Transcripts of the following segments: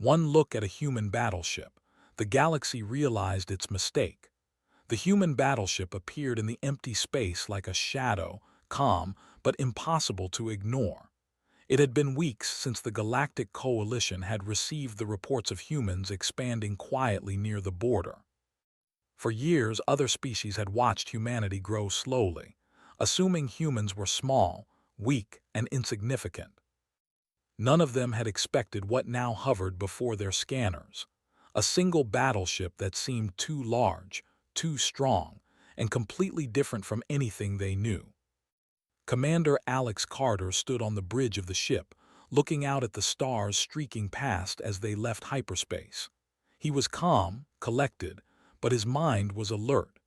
One look at a human battleship. The galaxy realized its mistake. The human battleship appeared in the empty space like a shadow, calm but impossible to ignore. It had been weeks since the Galactic Coalition had received the reports of humans expanding quietly near the border. For years, other species had watched humanity grow slowly, assuming humans were small, weak, and insignificant. None of them had expected what now hovered before their scanners, a single battleship that seemed too large, too strong, and completely different from anything they knew. Commander Alex Carter stood on the bridge of the ship, looking out at the stars streaking past as they left hyperspace. He was calm, collected, but his mind was alert.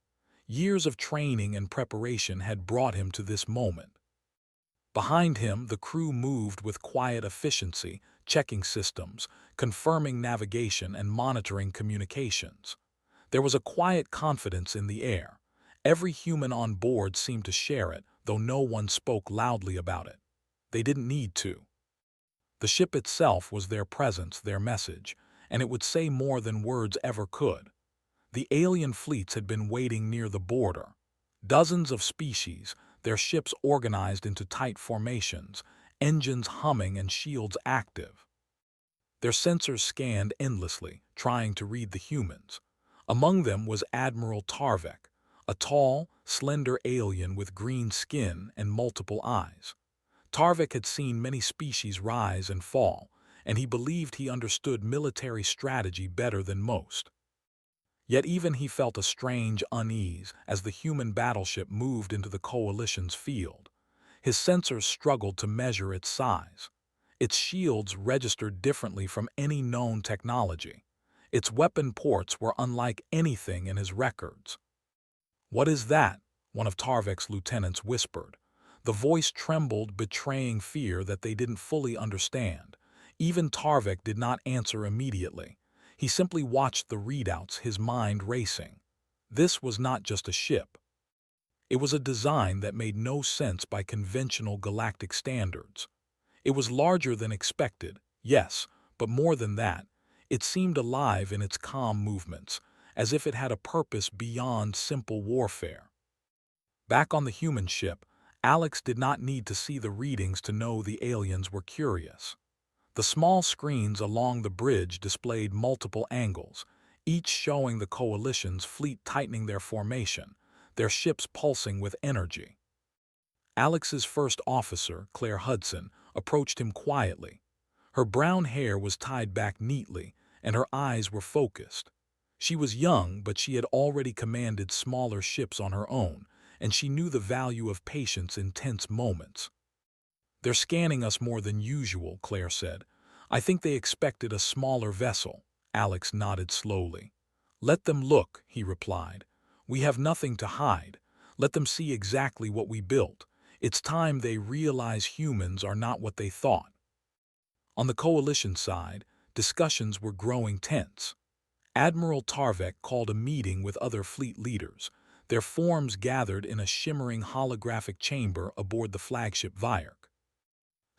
Years of training and preparation had brought him to this moment. Behind him, the crew moved with quiet efficiency, checking systems, confirming navigation, and monitoring communications. There was a quiet confidence in the air. Every human on board seemed to share it, though no one spoke loudly about it. They didn't need to. The ship itself was their presence, their message, and it would say more than words ever could. The alien fleets had been waiting near the border. Dozens of species, their ships organized into tight formations, engines humming and shields active. Their sensors scanned endlessly, trying to read the humans. Among them was Admiral Tarvek, a tall, slender alien with green skin and multiple eyes. Tarvek had seen many species rise and fall, and he believed he understood military strategy better than most. Yet even he felt a strange unease as the human battleship moved into the Coalition's field. His sensors struggled to measure its size. Its shields registered differently from any known technology. Its weapon ports were unlike anything in his records. "What is that?" one of Tarvek's lieutenants whispered. The voice trembled, betraying fear that they didn't fully understand. Even Tarvek did not answer immediately. He simply watched the readouts, his mind racing. This was not just a ship. It was a design that made no sense by conventional galactic standards. It was larger than expected, yes, but more than that. It seemed alive in its calm movements, as if it had a purpose beyond simple warfare. Back on the human ship, Alex did not need to see the readings to know the aliens were curious. The small screens along the bridge displayed multiple angles, each showing the Coalition's fleet tightening their formation, their ships pulsing with energy. Alex's first officer, Claire Hudson, approached him quietly. Her brown hair was tied back neatly, and her eyes were focused. She was young, but she had already commanded smaller ships on her own, and she knew the value of patience in tense moments. "They're scanning us more than usual," Claire said. "I think they expected a smaller vessel." Alex nodded slowly. "Let them look," he replied. "We have nothing to hide. Let them see exactly what we built. It's time they realize humans are not what they thought." On the Coalition side, discussions were growing tense. Admiral Tarvek called a meeting with other fleet leaders. Their forms gathered in a shimmering holographic chamber aboard the flagship Vyark.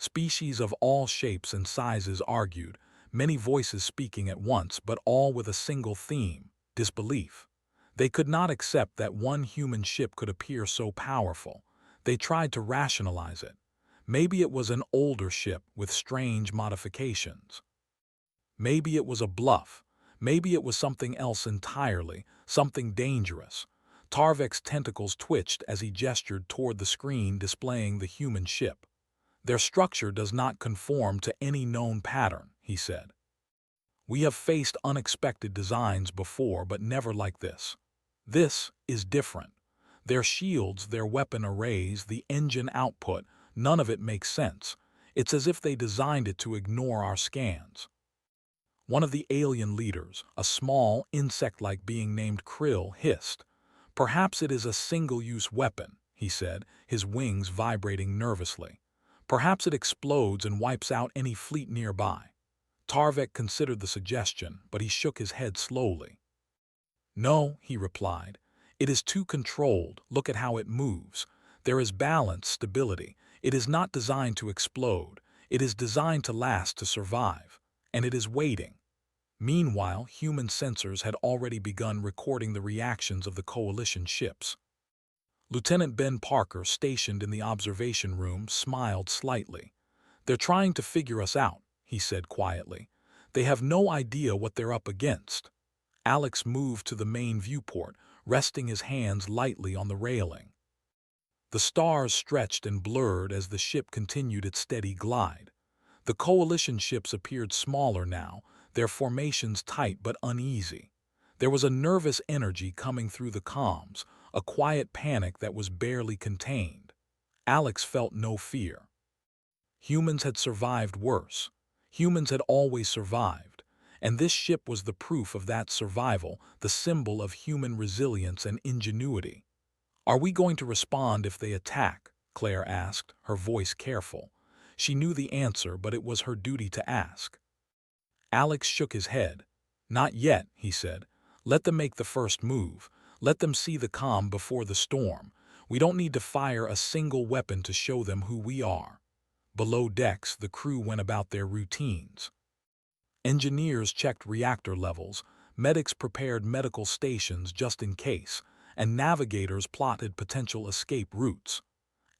Species of all shapes and sizes argued, many voices speaking at once, but all with a single theme: disbelief. They could not accept that one human ship could appear so powerful. They tried to rationalize it. Maybe it was an older ship with strange modifications. Maybe it was a bluff. Maybe it was something else entirely, something dangerous. Tarvek's tentacles twitched as he gestured toward the screen displaying the human ship. "Their structure does not conform to any known pattern," he said. "We have faced unexpected designs before, but never like this. This is different. Their shields, their weapon arrays, the engine output, none of it makes sense. It's as if they designed it to ignore our scans." One of the alien leaders, a small, insect-like being named Krill, hissed. "Perhaps it is a single-use weapon," he said, his wings vibrating nervously. "Perhaps it explodes and wipes out any fleet nearby." Tarvek considered the suggestion, but he shook his head slowly. "No," he replied. "It is too controlled. Look at how it moves. There is balance, stability. It is not designed to explode. It is designed to last, to survive. And it is waiting." Meanwhile, human sensors had already begun recording the reactions of the coalition ships. Lieutenant Ben Parker, stationed in the observation room, smiled slightly. "They're trying to figure us out," he said quietly. "They have no idea what they're up against." Alex moved to the main viewport, resting his hands lightly on the railing. The stars stretched and blurred as the ship continued its steady glide. The coalition ships appeared smaller now, their formations tight but uneasy. There was a nervous energy coming through the comms, a quiet panic that was barely contained. Alex felt no fear. Humans had survived worse. Humans had always survived, and this ship was the proof of that survival, the symbol of human resilience and ingenuity. "Are we going to respond if they attack?" Claire asked, her voice careful. She knew the answer, but it was her duty to ask. Alex shook his head. "Not yet," he said. "Let them make the first move. Let them see the calm before the storm. We don't need to fire a single weapon to show them who we are." Below decks, the crew went about their routines. Engineers checked reactor levels, medics prepared medical stations just in case, and navigators plotted potential escape routes.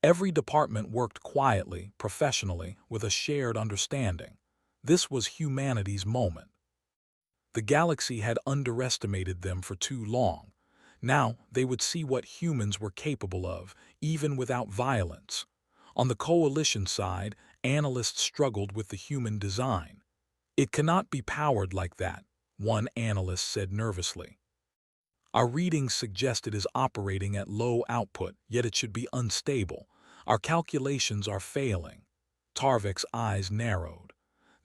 Every department worked quietly, professionally, with a shared understanding. This was humanity's moment. The galaxy had underestimated them for too long. Now they would see what humans were capable of, even without violence. On the coalition side, analysts struggled with the human design. "It cannot be powered like that," one analyst said nervously. "Our readings suggest it is operating at low output, yet it should be unstable. Our calculations are failing." Tarvik's eyes narrowed.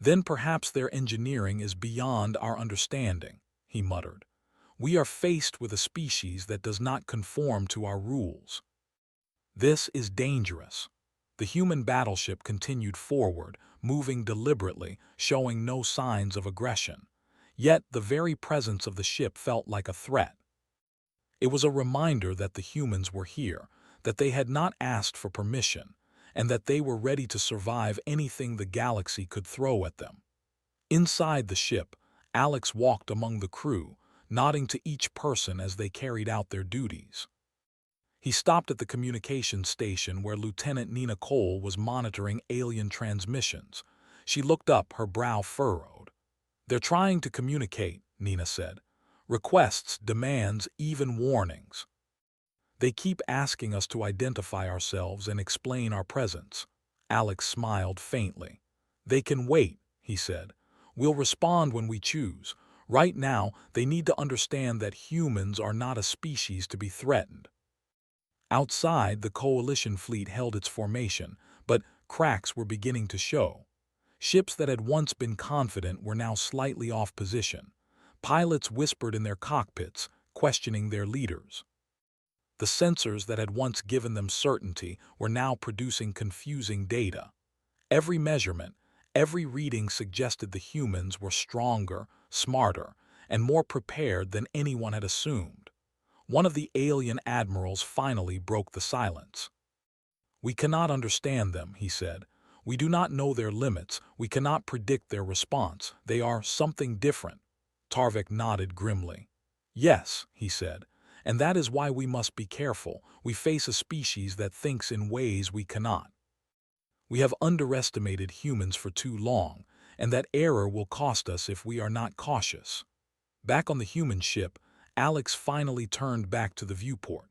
"Then perhaps their engineering is beyond our understanding," he muttered. "We are faced with a species that does not conform to our rules. This is dangerous." The human battleship continued forward, moving deliberately, showing no signs of aggression. Yet the very presence of the ship felt like a threat. It was a reminder that the humans were here, that they had not asked for permission, and that they were ready to survive anything the galaxy could throw at them. Inside the ship, Alex walked among the crew, nodding to each person as they carried out their duties. He stopped at the communications station where Lieutenant Nina Cole was monitoring alien transmissions. She looked up, her brow furrowed. "They're trying to communicate," Nina said. "Requests, demands, even warnings. They keep asking us to identify ourselves and explain our presence." Alex smiled faintly. "They can wait," he said. "We'll respond when we choose. Right now, they need to understand that humans are not a species to be threatened." Outside, the coalition fleet held its formation, but cracks were beginning to show. Ships that had once been confident were now slightly off position. Pilots whispered in their cockpits, questioning their leaders. The sensors that had once given them certainty were now producing confusing data. Every measurement, every reading suggested the humans were stronger, smarter, and more prepared than anyone had assumed. One of the alien admirals finally broke the silence. "We cannot understand them," he said. "We do not know their limits. We cannot predict their response. They are something different." Tarvik nodded grimly. "Yes," he said, "and that is why we must be careful. We face a species that thinks in ways we cannot. We have underestimated humans for too long, and that error will cost us if we are not cautious." Back on the human ship, Alex finally turned back to the viewport.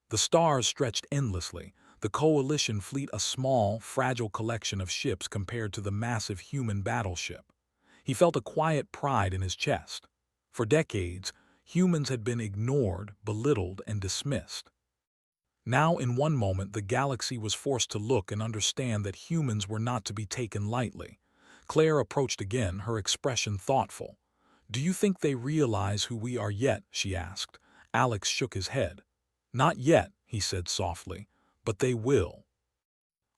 The stars stretched endlessly, the coalition fleet a small, fragile collection of ships compared to the massive human battleship. He felt a quiet pride in his chest. For decades, humans had been ignored, belittled, and dismissed. Now, in one moment, the galaxy was forced to look and understand that humans were not to be taken lightly. Claire approached again, her expression thoughtful. "Do you think they realize who we are yet?" she asked. Alex shook his head. "Not yet," he said softly, "but they will.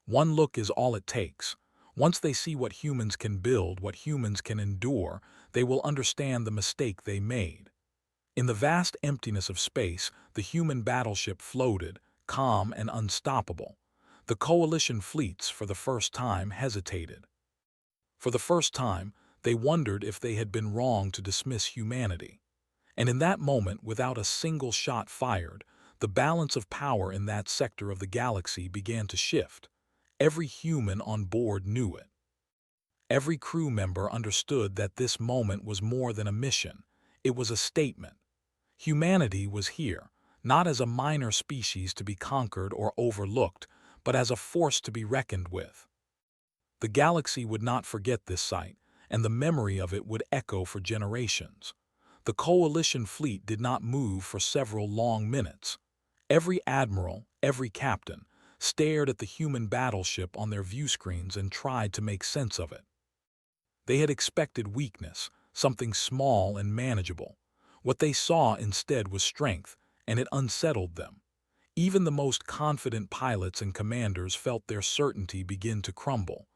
One look is all it takes. Once they see what humans can build, what humans can endure, they will understand the mistake they made." In the vast emptiness of space, the human battleship floated, calm and unstoppable. The coalition fleets, for the first time, hesitated. For the first time, They wondered if they had been wrong to dismiss humanity. And in that moment, without a single shot fired, the balance of power in that sector of the galaxy began to shift. Every human on board knew it. Every crew member understood that this moment was more than a mission. It was a statement. Humanity was here, not as a minor species to be conquered or overlooked, but as a force to be reckoned with. The galaxy would not forget this sight, and the memory of it would echo for generations. The Coalition fleet did not move for several long minutes. Every admiral, every captain, stared at the human battleship on their view screens and tried to make sense of it. They had expected weakness, something small and manageable. What they saw instead was strength, and it unsettled them. Even the most confident pilots and commanders felt their certainty begin to crumble.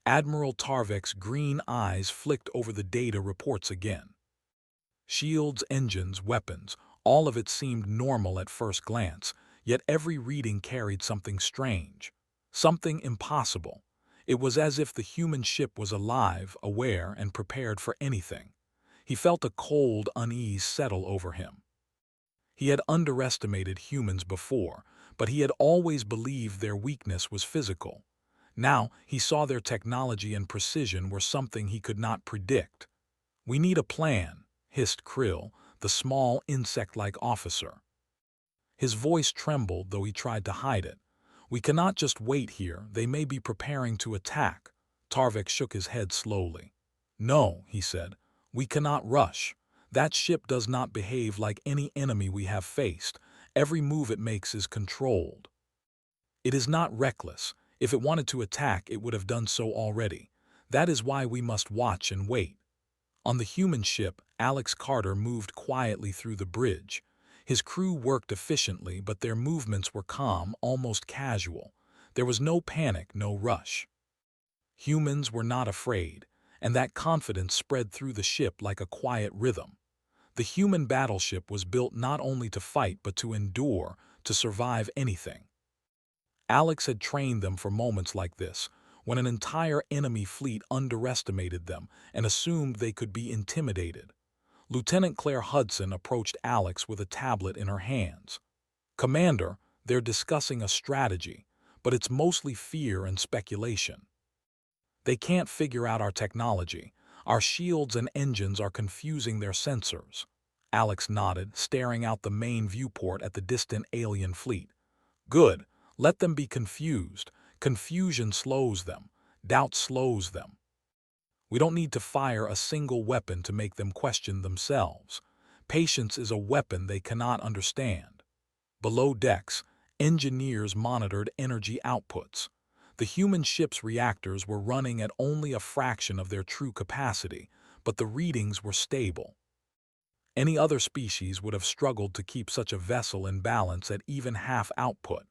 Admiral Tarvek's green eyes flicked over the data reports again. Shields, engines, weapons, all of it seemed normal at first glance, yet every reading carried something strange, something impossible. It was as if the human ship was alive, aware, and prepared for anything. He felt a cold unease settle over him. He had underestimated humans before, but he had always believed their weakness was physical. Now he saw their technology and precision were something he could not predict. "We need a plan," hissed Krill, the small insect-like officer. His voice trembled, though he tried to hide it. "We cannot just wait here. They may be preparing to attack." Tarvek shook his head slowly. "No," he said, "we cannot rush. That ship does not behave like any enemy we have faced. Every move it makes is controlled. It is not reckless. If it wanted to attack, it would have done so already. That is why we must watch and wait." On the human ship, Alex Carter moved quietly through the bridge. His crew worked efficiently, but their movements were calm, almost casual. There was no panic, no rush. Humans were not afraid, and that confidence spread through the ship like a quiet rhythm. The human battleship was built not only to fight but to endure, to survive anything. Alex had trained them for moments like this, when an entire enemy fleet underestimated them and assumed they could be intimidated. Lieutenant Claire Hudson approached Alex with a tablet in her hands. "Commander, they're discussing a strategy, but it's mostly fear and speculation. They can't figure out our technology. Our shields and engines are confusing their sensors." Alex nodded, staring out the main viewport at the distant alien fleet. "Good. Let them be confused. Confusion slows them. Doubt slows them. We don't need to fire a single weapon to make them question themselves. Patience is a weapon they cannot understand." Below decks, engineers monitored energy outputs. The human ship's reactors were running at only a fraction of their true capacity, but the readings were stable. Any other species would have struggled to keep such a vessel in balance at even half output.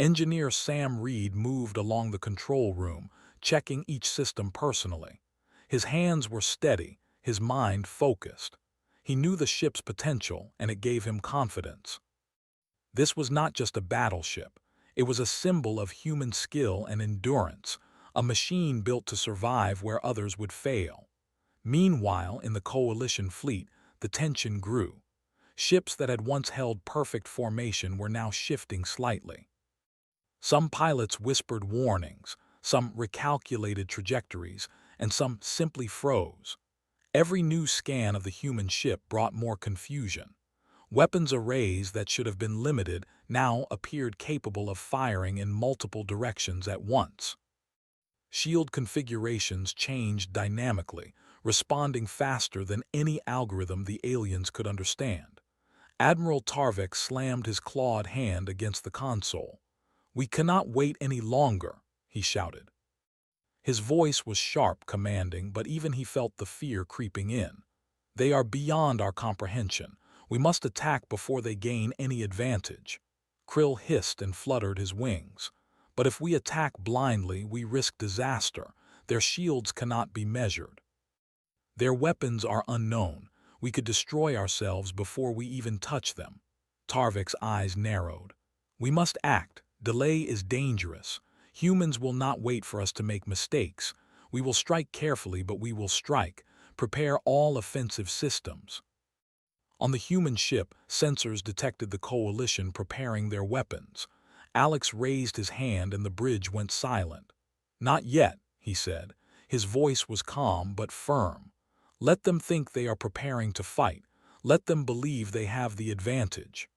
Engineer Sam Reed moved along the control room, checking each system personally. His hands were steady, his mind focused. He knew the ship's potential, and it gave him confidence. This was not just a battleship. It was a symbol of human skill and endurance, a machine built to survive where others would fail. Meanwhile, in the Coalition fleet, the tension grew. Ships that had once held perfect formation were now shifting slightly. Some pilots whispered warnings, some recalculated trajectories, and some simply froze. Every new scan of the human ship brought more confusion. Weapons arrays that should have been limited now appeared capable of firing in multiple directions at once. Shield configurations changed dynamically, responding faster than any algorithm the aliens could understand. Admiral Tarvek slammed his clawed hand against the console. "We cannot wait any longer," he shouted. His voice was sharp, commanding, but even he felt the fear creeping in. "They are beyond our comprehension. We must attack before they gain any advantage." Krill hissed and fluttered his wings. "But if we attack blindly, we risk disaster. Their shields cannot be measured. Their weapons are unknown. We could destroy ourselves before we even touch them." Tarvek's eyes narrowed. "We must act. Delay is dangerous. Humans will not wait for us to make mistakes. We will strike carefully, but we will strike. Prepare all offensive systems. On the human ship, sensors detected the coalition preparing their weapons. Alex raised his hand and the bridge went silent. "Not yet," he said. His voice was calm but firm. "Let them think they are preparing to fight. Let them believe they have the advantage.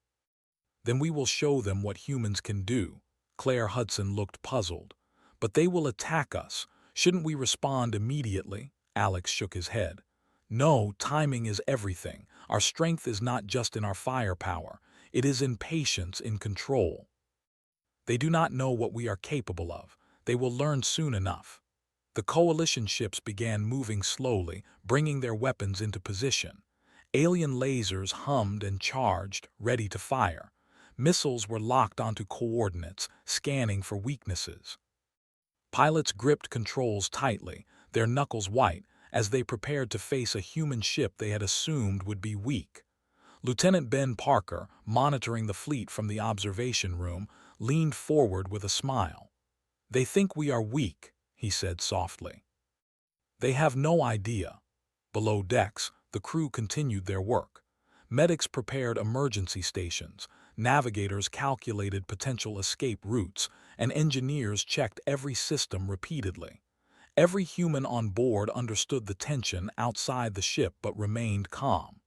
Then we will show them what humans can do." Claire Hudson looked puzzled. "But they will attack us. Shouldn't we respond immediately?" Alex shook his head. "No, timing is everything. Our strength is not just in our firepower. It is in patience, in control. They do not know what we are capable of. They will learn soon enough." The coalition ships began moving slowly, bringing their weapons into position. Alien lasers hummed and charged, ready to fire. Missiles were locked onto coordinates, scanning for weaknesses. Pilots gripped controls tightly, their knuckles white, as they prepared to face a human ship they had assumed would be weak. Lieutenant Ben Parker, monitoring the fleet from the observation room, leaned forward with a smile. "They think we are weak," he said softly. "They have no idea." Below decks, the crew continued their work. Medics prepared emergency stations, navigators calculated potential escape routes, and engineers checked every system repeatedly. Every human on board understood the tension outside the ship but remained calm.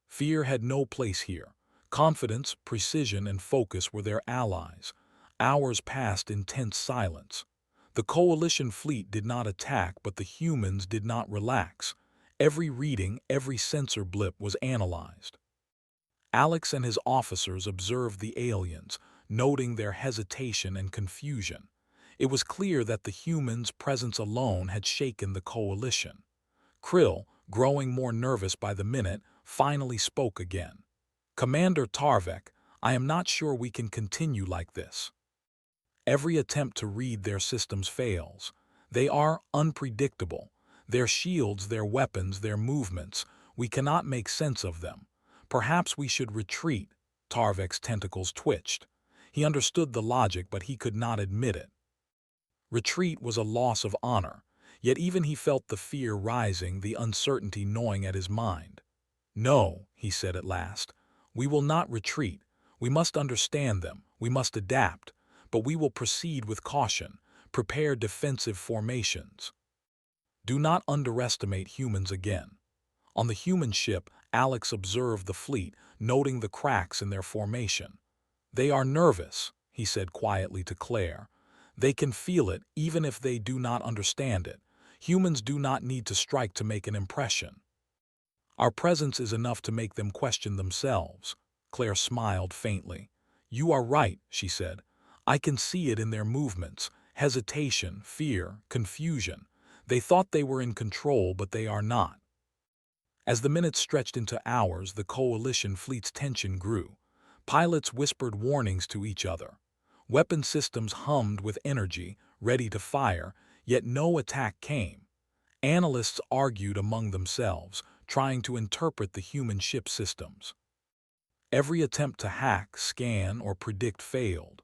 Fear had no place here. Confidence, precision, and focus were their allies. Hours passed in tense silence. The coalition fleet did not attack, but the humans did not relax. Every reading, every sensor blip was analyzed. Alex and his officers observed the aliens, noting their hesitation and confusion. It was clear that the humans' presence alone had shaken the coalition. Krill, growing more nervous by the minute, finally spoke again. "Commander Tarvek, I am not sure we can continue like this. Every attempt to read their systems fails. They are unpredictable. Their shields, their weapons, their movements, we cannot make sense of them. Perhaps we should retreat." Tarvek's tentacles twitched. He understood the logic, but he could not admit it. Retreat was a loss of honor, yet even he felt the fear rising, the uncertainty gnawing at his mind. "No," he said at last, "we will not retreat. We must understand them, we must adapt, but we will proceed with caution, prepare defensive formations. Do not underestimate humans again." On the human ship, Alex observed the fleet, noting the cracks in their formation. "They are nervous," he said quietly to Claire. "They can feel it even if they do not understand it. Humans do not need to strike to make an impression. Our presence is enough to make them question themselves." Claire smiled faintly. "You are right," she said. "I can see it in their movements, hesitation, fear, confusion. They thought they were in control, but they are not." As the minutes stretched into hours, the coalition fleet's tension grew. Pilots whispered warnings to each other. Weapon systems hummed with energy, ready to fire, yet no attack came. Analysts argued among themselves, trying to interpret the human ship systems. Every attempt to hack, scan, or predict failed.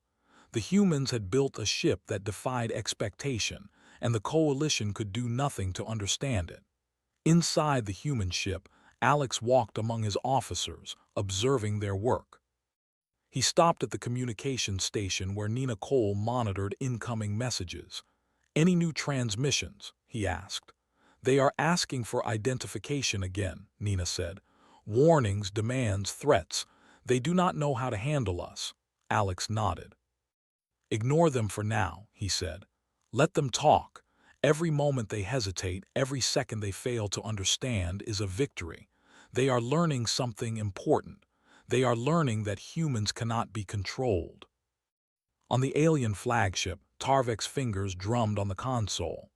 The humans had built a ship that defied expectation, and the coalition could do nothing to understand it. Inside the human ship, Alex walked among his officers, observing their work. He stopped at the communication station where Nina Cole monitored incoming messages. "Any new transmissions?" he asked. "They are asking for identification again," Nina said. "Warnings, demands, threats. They do not know how to handle us." Alex nodded. "Ignore them for now," he said. "Let them talk. Every moment they hesitate, every second they fail to understand is a victory. They are learning something important. They are learning that humans cannot be controlled." On the alien flagship, Tarvek's fingers drummed on the console.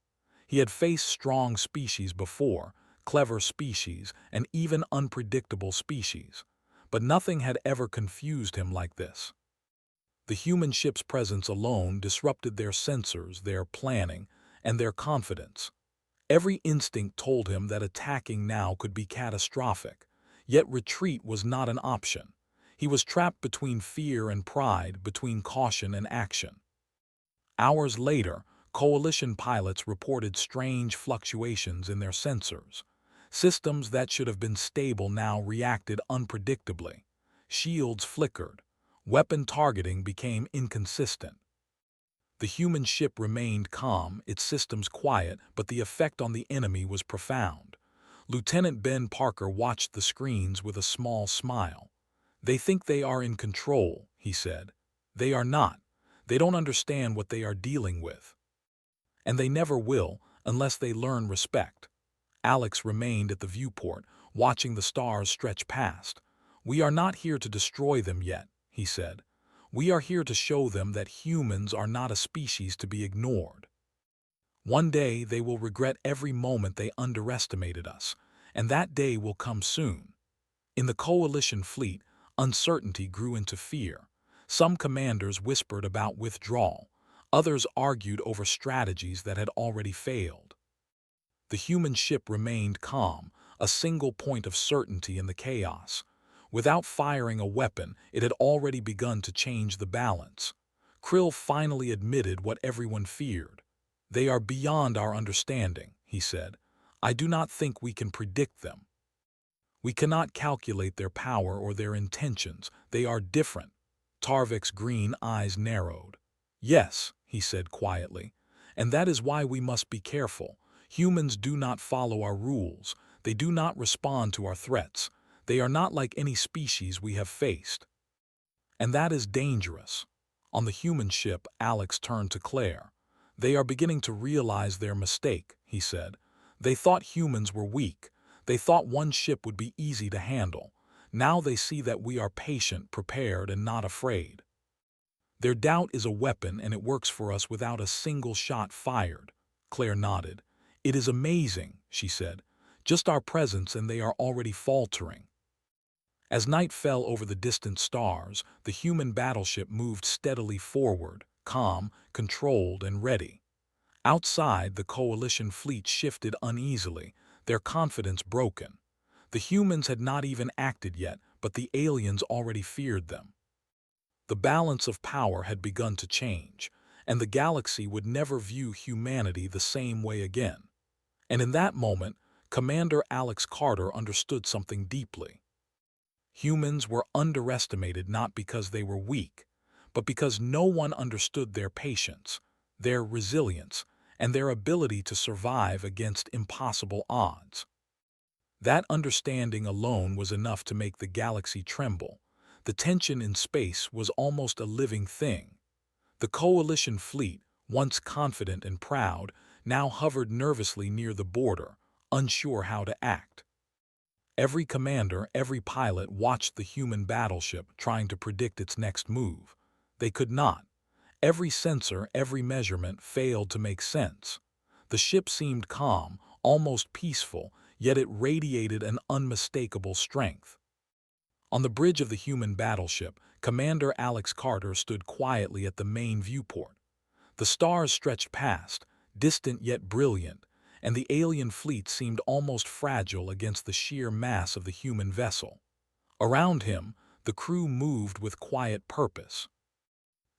He had faced strong species before, clever species, and even unpredictable species. But nothing had ever confused him like this. The human ship's presence alone disrupted their sensors, their planning, and their confidence. Every instinct told him that attacking now could be catastrophic, yet retreat was not an option. He was trapped between fear and pride, between caution and action. Hours later, Coalition pilots reported strange fluctuations in their sensors. Systems that should have been stable now reacted unpredictably. Shields flickered. Weapon targeting became inconsistent. The human ship remained calm, its systems quiet, but the effect on the enemy was profound. Lieutenant Ben Parker watched the screens with a small smile. "They think they are in control," he said. "They are not. They don't understand what they are dealing with. And they never will, unless they learn respect." Alex remained at the viewport, watching the stars stretch past. "We are not here to destroy them yet," he said. "We are here to show them that humans are not a species to be ignored. One day they will regret every moment they underestimated us, and that day will come soon." In the coalition fleet, uncertainty grew into fear. Some commanders whispered about withdrawal. Others argued over strategies that had already failed. The human ship remained calm, a single point of certainty in the chaos. Without firing a weapon, it had already begun to change the balance. Krill finally admitted what everyone feared. "They are beyond our understanding," he said. "I do not think we can predict them. We cannot calculate their power or their intentions. They are different." Tarvik's green eyes narrowed. "Yes," he said quietly, "and that is why we must be careful. Humans do not follow our rules. They do not respond to our threats. They are not like any species we have faced. And that is dangerous." On the human ship, Alex turned to Claire. "They are beginning to realize their mistake," he said. "They thought humans were weak. They thought one ship would be easy to handle. Now they see that we are patient, prepared, and not afraid. Their doubt is a weapon, and it works for us without a single shot fired." Claire nodded. "It is amazing," she said. "Just our presence and they are already faltering." As night fell over the distant stars, the human battleship moved steadily forward, calm, controlled, and ready. Outside, the coalition fleet shifted uneasily, their confidence broken. The humans had not even acted yet, but the aliens already feared them. The balance of power had begun to change, and the galaxy would never view humanity the same way again. And in that moment, Commander Alex Carter understood something deeply. Humans were underestimated not because they were weak, but because no one understood their patience, their resilience, and their ability to survive against impossible odds. That understanding alone was enough to make the galaxy tremble. The tension in space was almost a living thing. The coalition fleet, once confident and proud, now hovered nervously near the border, unsure how to act. Every commander, every pilot watched the human battleship, trying to predict its next move. They could not. Every sensor, every measurement failed to make sense. The ship seemed calm, almost peaceful, yet it radiated an unmistakable strength. On the bridge of the human battleship, Commander Alex Carter stood quietly at the main viewport. The stars stretched past, distant yet brilliant, and the alien fleet seemed almost fragile against the sheer mass of the human vessel. Around him, the crew moved with quiet purpose.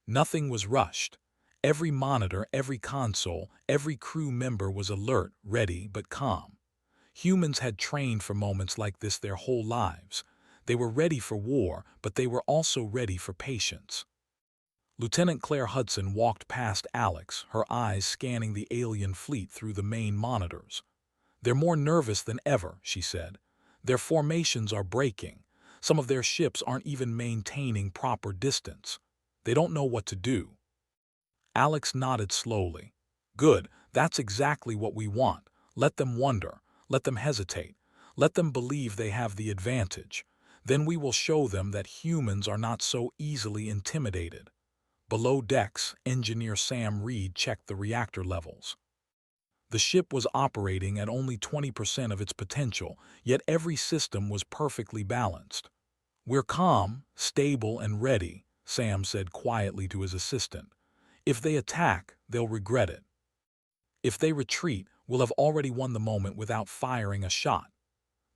Nothing was rushed. Every monitor, every console, every crew member was alert, ready, but calm. Humans had trained for moments like this their whole lives. They were ready for war, but they were also ready for patience. Lieutenant Claire Hudson walked past Alex, her eyes scanning the alien fleet through the main monitors. "They're more nervous than ever," she said. "Their formations are breaking. Some of their ships aren't even maintaining proper distance. They don't know what to do." Alex nodded slowly. "Good, that's exactly what we want. Let them wonder. Let them hesitate. Let them believe they have the advantage. Then we will show them that humans are not so easily intimidated." Below decks, Engineer Sam Reed checked the reactor levels. The ship was operating at only 20% of its potential, yet every system was perfectly balanced. "We're calm, stable, and ready," Sam said quietly to his assistant. "If they attack, they'll regret it. If they retreat, we'll have already won the moment without firing a shot."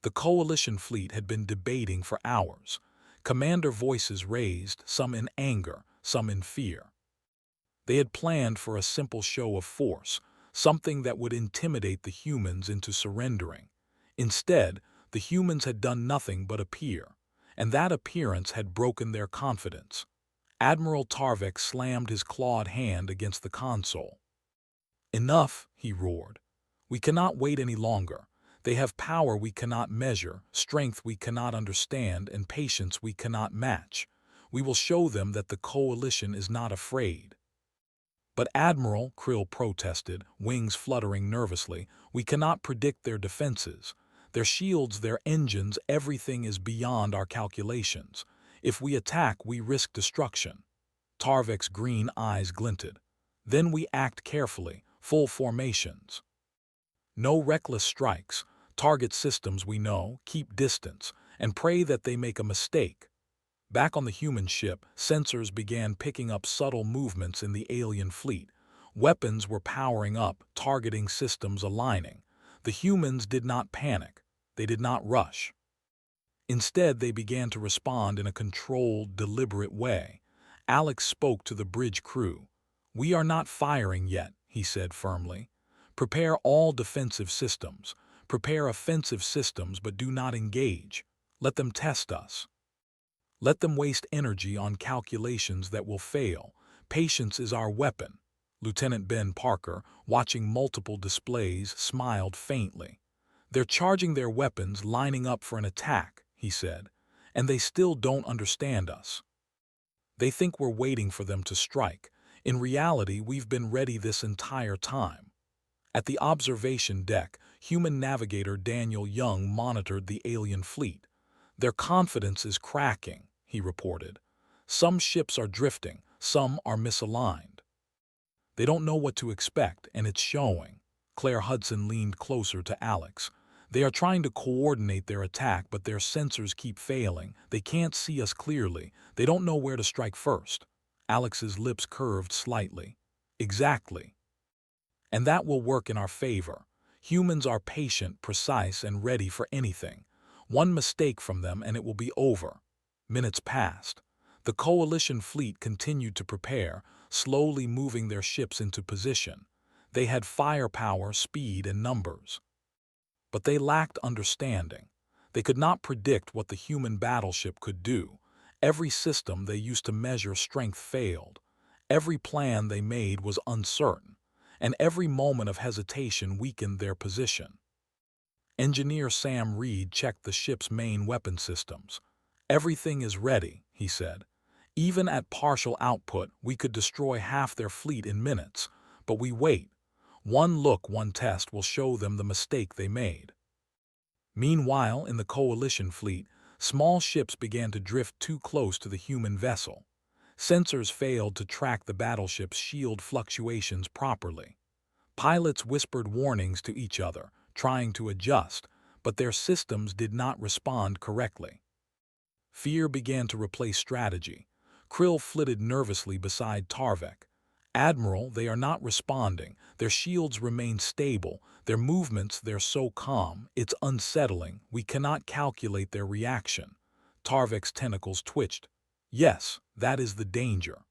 The coalition fleet had been debating for hours. Commander voices raised, some in anger, some in fear. They had planned for a simple show of force, something that would intimidate the humans into surrendering. Instead, the humans had done nothing but appear, and that appearance had broken their confidence. Admiral Tarvek slammed his clawed hand against the console. "Enough," he roared. "We cannot wait any longer. They have power we cannot measure, strength we cannot understand, and patience we cannot match. We will show them that the coalition is not afraid." "But Admiral," Krill protested, wings fluttering nervously, "we cannot predict their defenses. Their shields, their engines, everything is beyond our calculations. If we attack, we risk destruction." Tarvek's green eyes glinted. "Then we act carefully, full formations. No reckless strikes. Target systems we know, keep distance, and pray that they make a mistake." Back on the human ship, sensors began picking up subtle movements in the alien fleet. Weapons were powering up, targeting systems aligning. The humans did not panic. They did not rush. Instead, they began to respond in a controlled, deliberate way. Alex spoke to the bridge crew. "We are not firing yet," he said firmly. "Prepare all defensive systems. Prepare offensive systems, but do not engage. Let them test us. Let them waste energy on calculations that will fail. Patience is our weapon." Lieutenant Ben Parker, watching multiple displays, smiled faintly. "They're charging their weapons, lining up for an attack," he said, "and they still don't understand us. They think we're waiting for them to strike. In reality, we've been ready this entire time." At the observation deck, human navigator Daniel Young monitored the alien fleet. "Their confidence is cracking," he reported. "Some ships are drifting, some are misaligned. They don't know what to expect, and it's showing." Claire Hudson leaned closer to Alex. "They are trying to coordinate their attack, but their sensors keep failing. They can't see us clearly. They don't know where to strike first." Alex's lips curved slightly. "Exactly. And that will work in our favor. Humans are patient, precise, and ready for anything. One mistake from them and it will be over." Minutes passed. The coalition fleet continued to prepare, slowly moving their ships into position. They had firepower, speed, and numbers. But they lacked understanding. They could not predict what the human battleship could do. Every system they used to measure strength failed. Every plan they made was uncertain, and every moment of hesitation weakened their position. Engineer Sam Reed checked the ship's main weapon systems. "Everything is ready," he said. "Even at partial output, we could destroy half their fleet in minutes. But we wait. One look, one test will show them the mistake they made." Meanwhile, in the coalition fleet, small ships began to drift too close to the human vessel. Sensors failed to track the battleship's shield fluctuations properly. Pilots whispered warnings to each other, trying to adjust, but their systems did not respond correctly. Fear began to replace strategy. Krill flitted nervously beside Tarvek. "Admiral, they are not responding. Their shields remain stable. Their movements, they're so calm. It's unsettling. We cannot calculate their reaction." Tarvek's tentacles twitched. "Yes, that is the danger.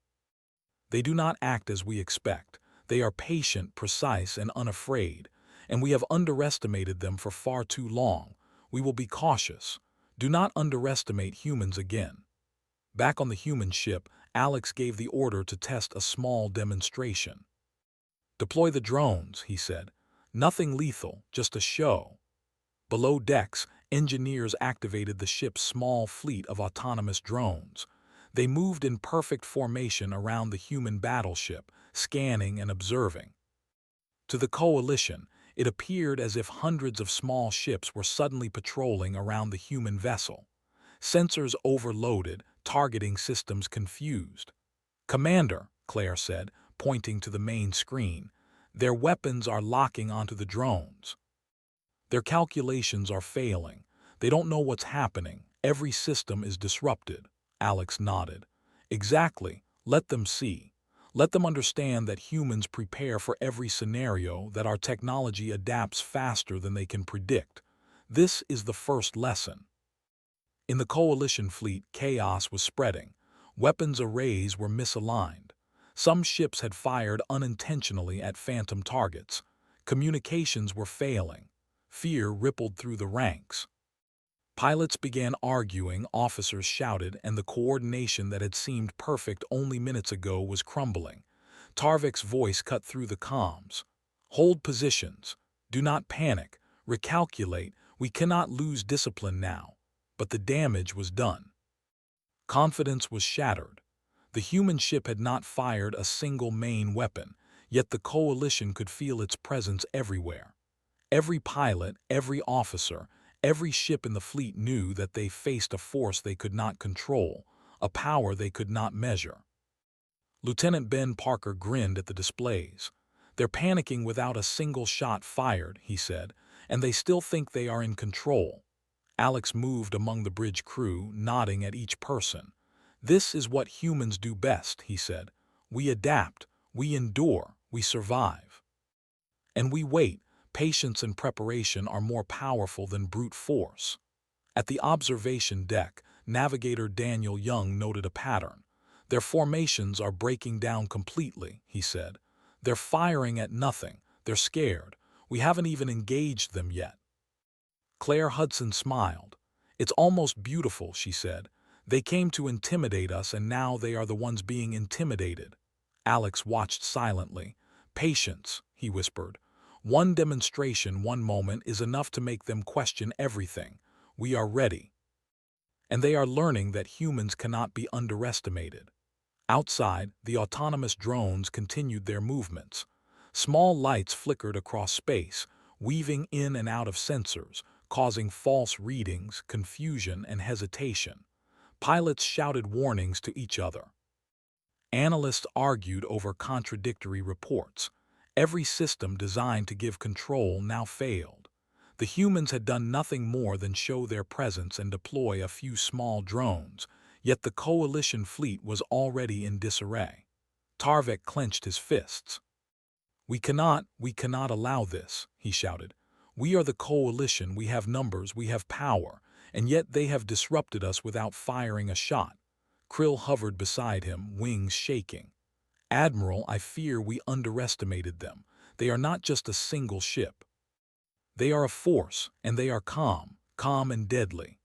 They do not act as we expect. They are patient, precise, and unafraid, and we have underestimated them for far too long. We will be cautious. Do not underestimate humans again." Back on the human ship, Alex gave the order to test a small demonstration. "Deploy the drones," he said. "Nothing lethal, just a show." Below decks, engineers activated the ship's small fleet of autonomous drones. They moved in perfect formation around the human battleship, scanning and observing. To the coalition, it appeared as if hundreds of small ships were suddenly patrolling around the human vessel. Sensors overloaded, targeting systems confused. "Commander," Claire said, pointing to the main screen, "their weapons are locking onto the drones. Their calculations are failing. They don't know what's happening. Every system is disrupted." Alex nodded. "Exactly. Let them see. Let them understand that humans prepare for every scenario, that our technology adapts faster than they can predict. This is the first lesson." In the coalition fleet, chaos was spreading. Weapons arrays were misaligned. Some ships had fired unintentionally at phantom targets. Communications were failing. Fear rippled through the ranks. Pilots began arguing, officers shouted, and the coordination that had seemed perfect only minutes ago was crumbling. Tarvik's voice cut through the comms. "Hold positions. Do not panic. Recalculate. We cannot lose discipline now." But the damage was done. Confidence was shattered. The human ship had not fired a single main weapon, yet the coalition could feel its presence everywhere. Every pilot, every officer, every ship in the fleet knew that they faced a force they could not control, a power they could not measure. Lieutenant Ben Parker grinned at the displays. "They're panicking without a single shot fired," he said, "and they still think they are in control." Alex moved among the bridge crew, nodding at each person. "This is what humans do best," he said. "We adapt, we endure, we survive. And we wait. Patience and preparation are more powerful than brute force." At the observation deck, Navigator Daniel Young noted a pattern. "Their formations are breaking down completely," he said. "They're firing at nothing. They're scared. We haven't even engaged them yet." Claire Hudson smiled. "It's almost beautiful," she said. "They came to intimidate us, and now they are the ones being intimidated." Alex watched silently. "Patience," he whispered. "One demonstration one moment is enough to make them question everything. We are ready." And they are learning that humans cannot be underestimated. Outside, the autonomous drones continued their movements. Small lights flickered across space, weaving in and out of sensors, causing false readings, confusion, and hesitation. Pilots shouted warnings to each other. Analysts argued over contradictory reports. Every system designed to give control now failed. The humans had done nothing more than show their presence and deploy a few small drones, yet the coalition fleet was already in disarray. Tarvik clenched his fists. We cannot allow this," he shouted. "We are the coalition, we have numbers, we have power, and yet they have disrupted us without firing a shot." Krill hovered beside him, wings shaking. "Admiral, I fear we underestimated them. They are not just a single ship. They are a force, and they are calm and deadly."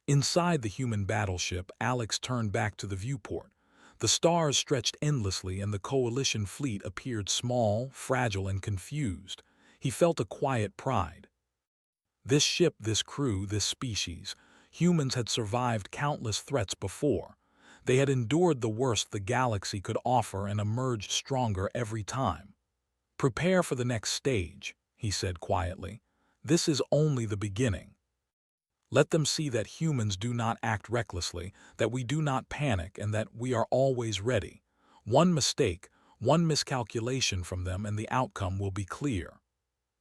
Inside the human battleship, Alex turned back to the viewport. The stars stretched endlessly, and the coalition fleet appeared small, fragile, and confused. He felt a quiet pride. This ship, this crew, this species, humans had survived countless threats before. They had endured the worst the galaxy could offer and emerged stronger every time. "Prepare for the next stage," he said quietly. "This is only the beginning. Let them see that humans do not act recklessly, that we do not panic, and that we are always ready. One mistake, one miscalculation from them, and the outcome will be clear."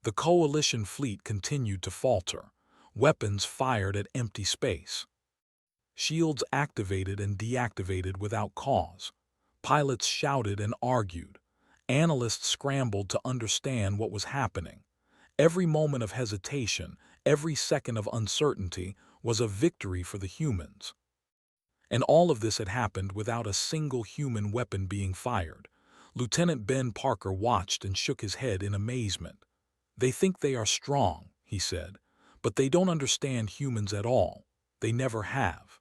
The coalition fleet continued to falter. Weapons fired at empty space. Shields activated and deactivated without cause. Pilots shouted and argued. Analysts scrambled to understand what was happening. Every moment of hesitation, every second of uncertainty was a victory for the humans. And all of this had happened without a single human weapon being fired. Lieutenant Ben Parker watched and shook his head in amazement. "They think they are strong," he said, "but they don't understand humans at all. They never have.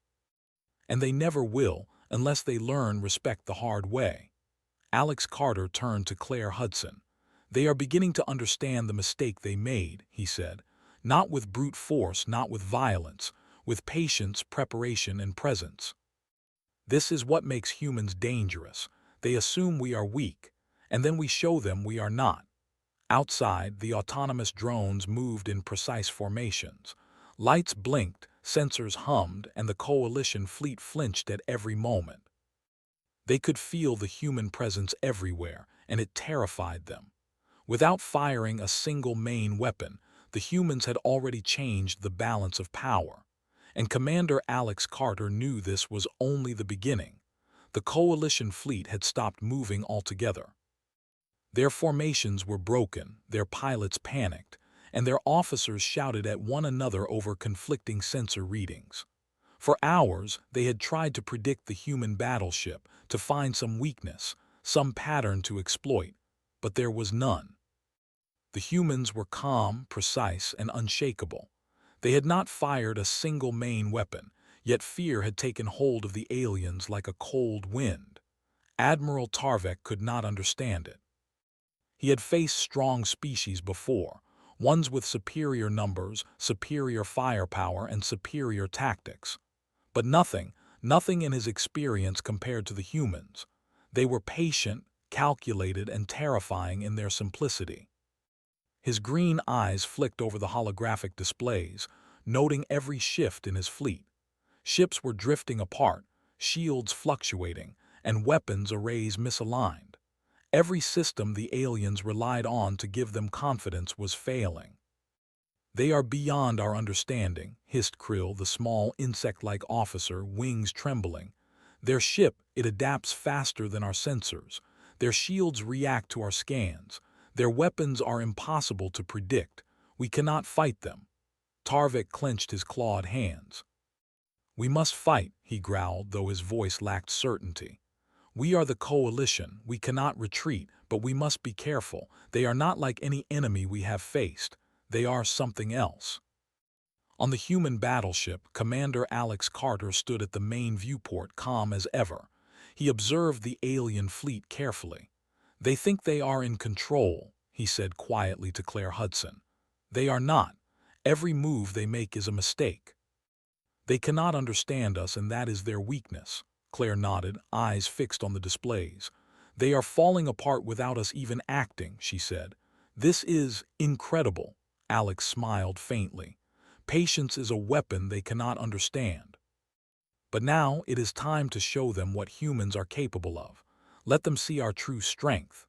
And they never will unless they learn respect the hard way." Alex Carter turned to Claire Hudson. "They are beginning to understand the mistake they made," he said. "Not with brute force, not with violence, with patience, preparation, and presence. This is what makes humans dangerous. They assume we are weak, and then we show them we are not." Outside, the autonomous drones moved in precise formations. Lights blinked, sensors hummed, and the coalition fleet flinched at every moment. They could feel the human presence everywhere, and it terrified them. Without firing a single main weapon, the humans had already changed the balance of power. And Commander Alex Carter knew this was only the beginning. The coalition fleet had stopped moving altogether. Their formations were broken, their pilots panicked, and their officers shouted at one another over conflicting sensor readings. For hours, they had tried to predict the human battleship, to find some weakness, some pattern to exploit, but there was none. The humans were calm, precise, and unshakable. They had not fired a single main weapon, yet fear had taken hold of the aliens like a cold wind. Admiral Tarvek could not understand it. He had faced strong species before, ones with superior numbers, superior firepower, and superior tactics. But nothing in his experience compared to the humans. They were patient, calculated, and terrifying in their simplicity. His green eyes flicked over the holographic displays, noting every shift in his fleet. Ships were drifting apart, shields fluctuating, and weapons arrays misaligned. Every system the aliens relied on to give them confidence was failing. "They are beyond our understanding," hissed Krill, the small insect-like officer, wings trembling. "Their ship, it adapts faster than our sensors. Their shields react to our scans. Their weapons are impossible to predict. We cannot fight them." Tarvik clenched his clawed hands. "We must fight," he growled, though his voice lacked certainty. "We are the coalition. We cannot retreat, but we must be careful. They are not like any enemy we have faced. They are something else." On the human battleship, Commander Alex Carter stood at the main viewport, calm as ever. He observed the alien fleet carefully. "They think they are in control," he said quietly to Claire Hudson. "They are not. Every move they make is a mistake. They cannot understand us, and that is their weakness." Claire nodded, eyes fixed on the displays. "They are falling apart without us even acting," she said. "This is incredible." Alex smiled faintly. "Patience is a weapon they cannot understand. But now it is time to show them what humans are capable of. Let them see our true strength."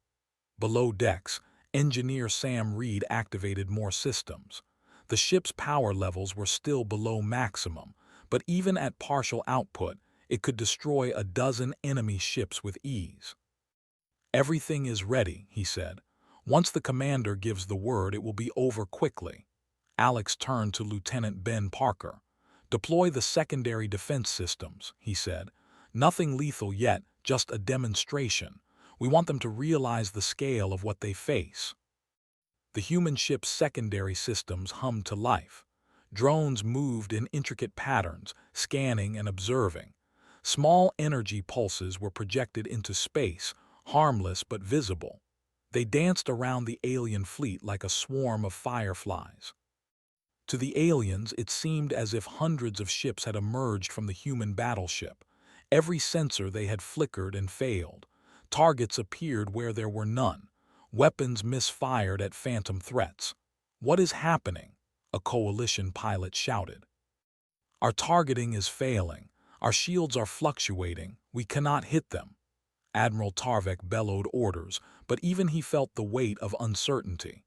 Below decks, engineer Sam Reed activated more systems. The ship's power levels were still below maximum, but even at partial output, it could destroy a dozen enemy ships with ease. "Everything is ready," he said. "Once the commander gives the word, it will be over quickly." Alex turned to Lieutenant Ben Parker. "Deploy the secondary defense systems," he said. "Nothing lethal yet, just a demonstration. We want them to realize the scale of what they face." The human ship's secondary systems hummed to life. Drones moved in intricate patterns, scanning and observing. Small energy pulses were projected into space, harmless but visible. They danced around the alien fleet like a swarm of fireflies. To the aliens, it seemed as if hundreds of ships had emerged from the human battleship. Every sensor they had flickered and failed. Targets appeared where there were none. Weapons misfired at phantom threats. "What is happening?" a coalition pilot shouted. "Our targeting is failing. Our shields are fluctuating. We cannot hit them." Admiral Tarvek bellowed orders, but even he felt the weight of uncertainty.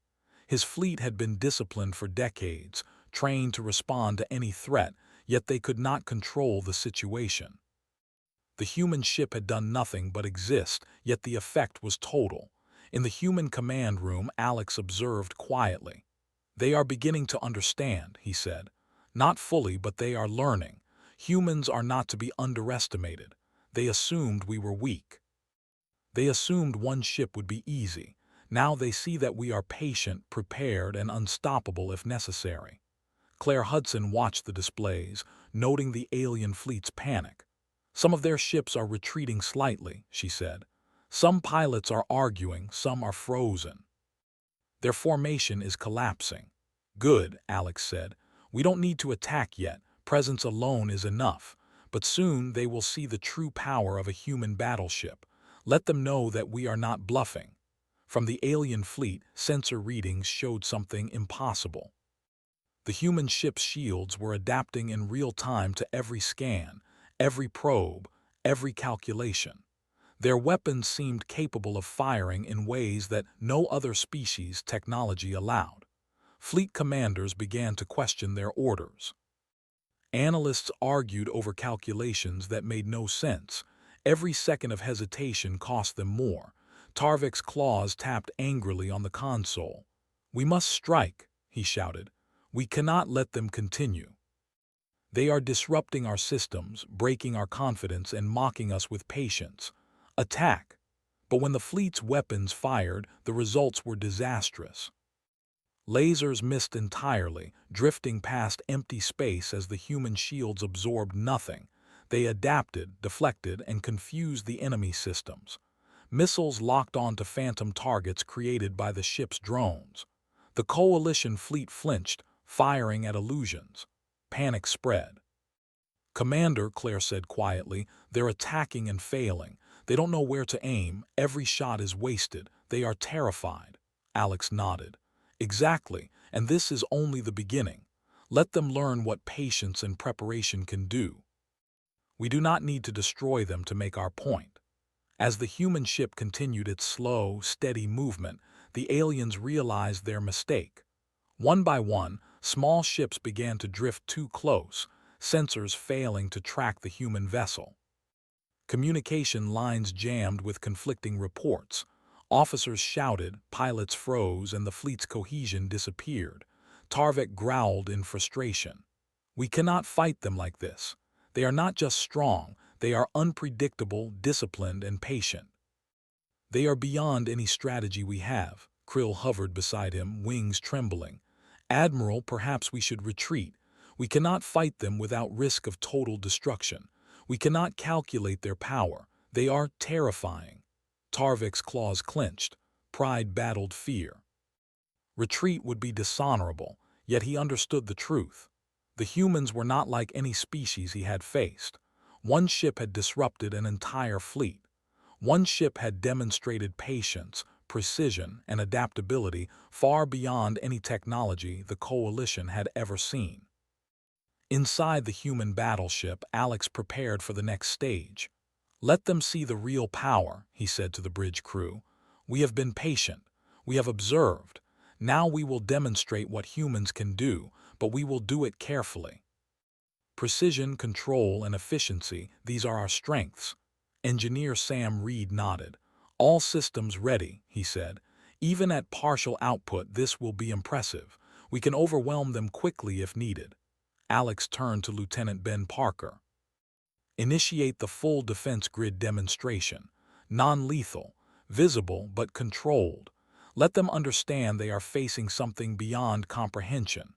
His fleet had been disciplined for decades, trained to respond to any threat, yet they could not control the situation. The human ship had done nothing but exist, yet the effect was total. In the human command room, Alex observed quietly. "They are beginning to understand," he said. "Not fully, but they are learning. Humans are not to be underestimated. They assumed we were weak. They assumed one ship would be easy. Now they see that we are patient, prepared, and unstoppable if necessary." Claire Hudson watched the displays, noting the alien fleet's panic. "Some of their ships are retreating slightly," she said. "Some pilots are arguing, some are frozen. Their formation is collapsing." "Good," Alex said. "We don't need to attack yet. Presence alone is enough. But soon they will see the true power of a human battleship. Let them know that we are not bluffing." From the alien fleet, sensor readings showed something impossible. The human ship's shields were adapting in real time to every scan, every probe, every calculation. Their weapons seemed capable of firing in ways that no other species' technology allowed. Fleet commanders began to question their orders. Analysts argued over calculations that made no sense. Every second of hesitation cost them more. Tarvik's claws tapped angrily on the console. "We must strike," he shouted. "We cannot let them continue. They are disrupting our systems, breaking our confidence, and mocking us with patience. Attack!" But when the fleet's weapons fired, the results were disastrous. Lasers missed entirely, drifting past empty space as the human shields absorbed nothing. They adapted, deflected, and confused the enemy systems. Missiles locked onto phantom targets created by the ship's drones. The coalition fleet flinched, firing at illusions. Panic spread. "Commander," Claire said quietly, "they're attacking and failing. They don't know where to aim. Every shot is wasted. They are terrified." Alex nodded. "Exactly, and this is only the beginning. Let them learn what patience and preparation can do. We do not need to destroy them to make our point." As the human ship continued its slow, steady movement, the aliens realized their mistake. One by one, small ships began to drift too close, sensors failing to track the human vessel. Communication lines jammed with conflicting reports. Officers shouted, pilots froze, and the fleet's cohesion disappeared. Tarvik growled in frustration. "We cannot fight them like this. They are not just strong, they are unpredictable, disciplined, and patient. They are beyond any strategy we have." Krill hovered beside him, wings trembling. "Admiral, perhaps we should retreat. We cannot fight them without risk of total destruction. We cannot calculate their power. They are terrifying." Tarvik's claws clenched. Pride battled fear. Retreat would be dishonorable, yet he understood the truth. The humans were not like any species he had faced. One ship had disrupted an entire fleet. One ship had demonstrated patience, precision, and adaptability far beyond any technology the Coalition had ever seen. Inside the human battleship, Alex prepared for the next stage. "Let them see the real power," he said to the bridge crew. "We have been patient. We have observed. Now we will demonstrate what humans can do, but we will do it carefully. Precision, control, and efficiency, these are our strengths." Engineer Sam Reed nodded. "All systems ready," he said. "Even at partial output, this will be impressive. We can overwhelm them quickly if needed." Alex turned to Lieutenant Ben Parker. "Initiate the full defense grid demonstration. Non-lethal, visible but controlled. Let them understand they are facing something beyond comprehension."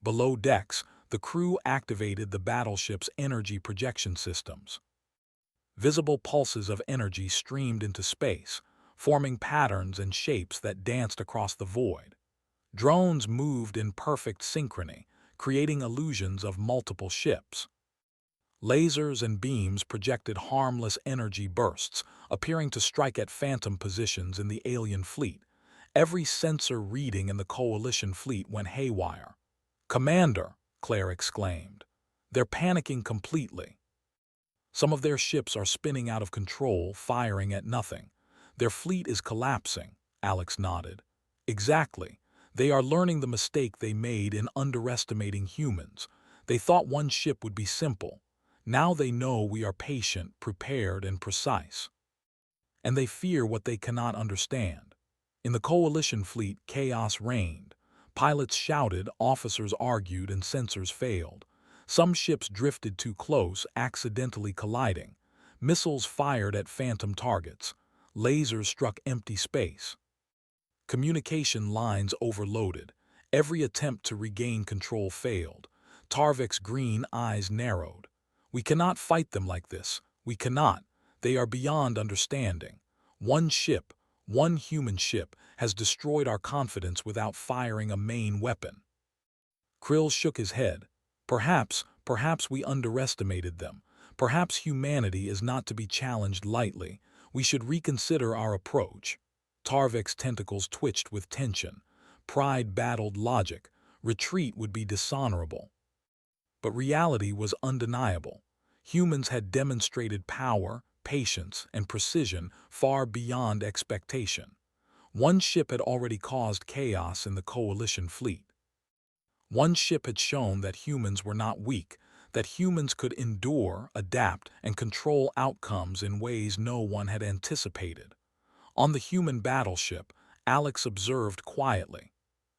Below decks, the crew activated the battleship's energy projection systems. Visible pulses of energy streamed into space, forming patterns and shapes that danced across the void. Drones moved in perfect synchrony, creating illusions of multiple ships. Lasers and beams projected harmless energy bursts, appearing to strike at phantom positions in the alien fleet. Every sensor reading in the Coalition fleet went haywire. "Commander," Claire exclaimed. "They're panicking completely. Some of their ships are spinning out of control, firing at nothing. Their fleet is collapsing." Alex nodded. "Exactly. They are learning the mistake they made in underestimating humans. They thought one ship would be simple. Now they know we are patient, prepared, and precise. And they fear what they cannot understand." In the Coalition fleet, chaos reigned. Pilots shouted, officers argued, and sensors failed. Some ships drifted too close, accidentally colliding. Missiles fired at phantom targets. Lasers struck empty space. Communication lines overloaded. Every attempt to regain control failed. Tarvik's green eyes narrowed. "We cannot fight them like this. We cannot. They are beyond understanding. One ship, one human ship, has destroyed our confidence without firing a main weapon." Krill shook his head. Perhaps we underestimated them. Perhaps humanity is not to be challenged lightly. We should reconsider our approach." Tarvik's tentacles twitched with tension. Pride battled logic. Retreat would be dishonorable. But reality was undeniable. Humans had demonstrated power, patience, and precision far beyond expectation. One ship had already caused chaos in the Coalition fleet. One ship had shown that humans were not weak, that humans could endure, adapt, and control outcomes in ways no one had anticipated. On the human battleship, Alex observed quietly.